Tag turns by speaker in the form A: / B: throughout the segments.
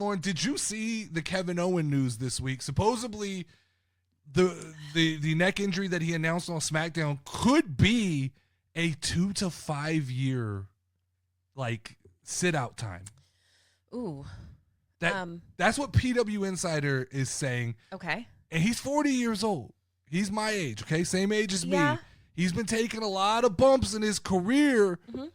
A: Lauren, did you see the Kevin Owens news this week? Supposedly, the neck injury that he announced on SmackDown could be a 2 to 5 year sit out time.
B: Ooh.
A: That's what PW Insider is saying.
B: Okay.
A: And he's 40 years old. He's my age, okay? Same age as me. He's been taking a lot of bumps in his career. Mm-hmm.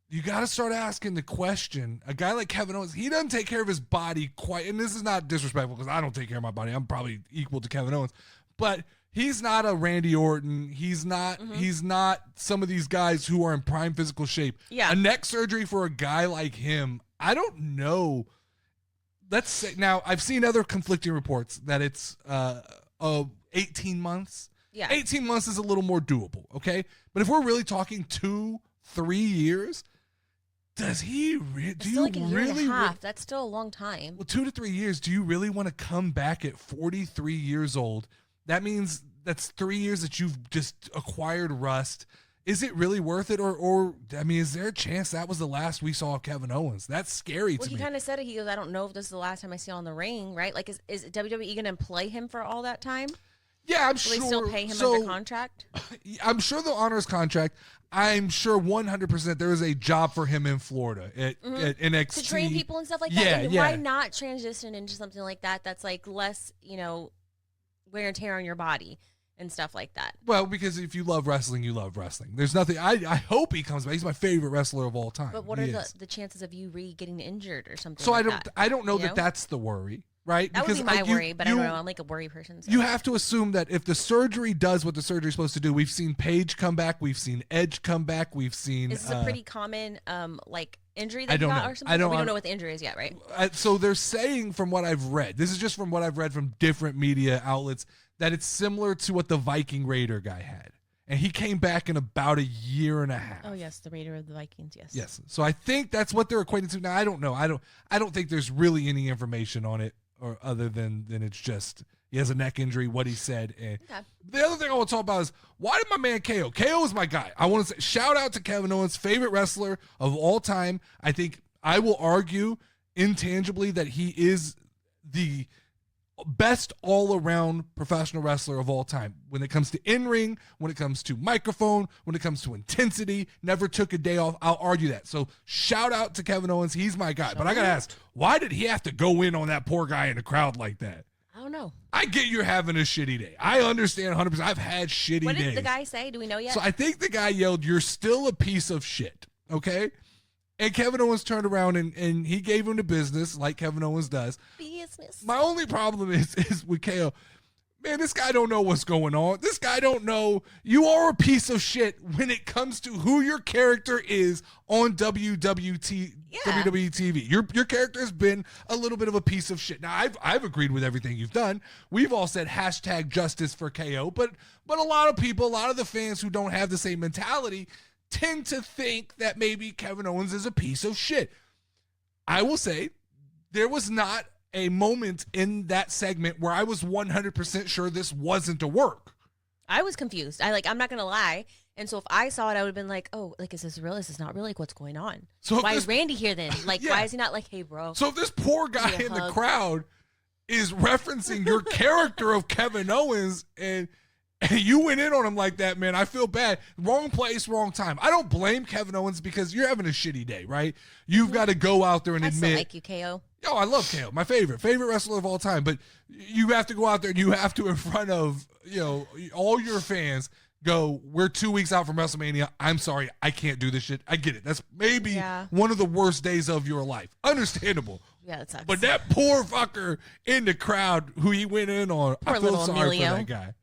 A: You got to start asking the question. A guy like Kevin Owens, he doesn't take care of his body quite. And this is not disrespectful because I don't take care of my body. I'm probably equal to Kevin Owens. But he's not a Randy Orton. He's not some of these guys who are in prime physical shape.
B: Yeah.
A: A neck surgery for a guy like him, I don't know. Let's say, now, I've seen other conflicting reports that it's 18 months.
B: Yeah.
A: 18 months is a little more doable, okay? But if we're really talking 2-3 years, does he do you
B: like a year
A: really
B: and a half. That's still a long time.
A: Well, 2 to 3 years, do you really want to come back at 43 years old? That means that's 3 years that you've just acquired rust. Is it really worth it? Or I mean, is there a chance that was the last we saw of Kevin Owens? That's scary to me.
B: Well, he kind of said it. He goes, I don't know if this is the last time I see him on the ring, right? Like, is WWE going to play him for all that time?
A: Yeah, I'm
B: Will
A: sure.
B: Will they still pay him under contract?
A: I'm sure they'll honor his contract. I'm sure 100% there is a job for him in Florida at NXT.
B: To train people and stuff like that. And why not transition into something like that that's like less, wear and tear on your body and stuff like that?
A: Well, because if you love wrestling, you love wrestling. There's nothing. I hope he comes back. He's my favorite wrestler of all time.
B: But what are the chances of you getting injured or something?
A: So
B: like
A: I don't know that that's the worry. Right?
B: That would be my worry, but I don't know. I'm like a worry person. So.
A: You have to assume that if the surgery does what the surgery is supposed to do, we've seen Paige come back, we've seen Edge come back, we've seen.
B: This is a pretty common injury that you got or something. We don't know what the injury is yet, right?
A: So they're saying, from what I've read, this is just from what I've read from different media outlets, that it's similar to what the Viking Raider guy had. And he came back in about a year and a half.
B: Oh yes, the Raider of the Vikings. Yes.
A: Yes. So I think that's what they're equating to. Now I don't know. I don't think there's really any information on it, or other than it's just he has a neck injury, what he said. And the other thing I want to talk about is, why did my man KO? KO is my guy. I want to say shout out to Kevin Owens, favorite wrestler of all time. I think I will argue intangibly that he is the best all-around professional wrestler of all time. When it comes to in-ring, when it comes to microphone, when it comes to intensity, never took a day off. I'll argue that. So shout out to Kevin Owens. He's my guy. But I got to ask, why did he have to go in on that poor guy in the crowd like that?
B: I don't know.
A: I get you're having a shitty day. I understand 100%. I've had shitty days.
B: What did the guy say? Do we know yet?
A: So I think the guy yelled, "You're still a piece of shit." Okay? And Kevin Owens turned around and he gave him the business, like Kevin Owens does.
B: Business.
A: My only problem is with KO. Man, this guy don't know what's going on. This guy don't know. You are a piece of shit when it comes to who your character is on WWE TV. Your character has been a little bit of a piece of shit. Now, I've agreed with everything you've done. We've all said hashtag justice for KO, but a lot of people, a lot of the fans who don't have the same mentality tend to think that maybe Kevin Owens is a piece of shit. I will say there was not a moment in that segment where I was 100% sure this wasn't a work.
B: I was confused. I'm not going to lie. And so if I saw it, I would have been like, oh, is this real? Is this not real? What's going on? So why is Randy here then? Why is he not hey, bro?
A: So if this poor guy in the crowd is referencing your character of Kevin Owens and you went in on him like that, man, I feel bad. Wrong place, wrong time. I don't blame Kevin Owens because you're having a shitty day, right? You've got to go out there and admit. I
B: still like you, KO.
A: Yo, I love KO. My favorite wrestler of all time. But you have to go out there and you have to, in front of, all your fans, go, we're 2 weeks out from WrestleMania. I'm sorry, I can't do this shit. I get it. That's maybe one of the worst days of your life. Understandable.
B: Yeah, that sucks.
A: But that poor fucker in the crowd who he went in on, I feel sorry for that guy.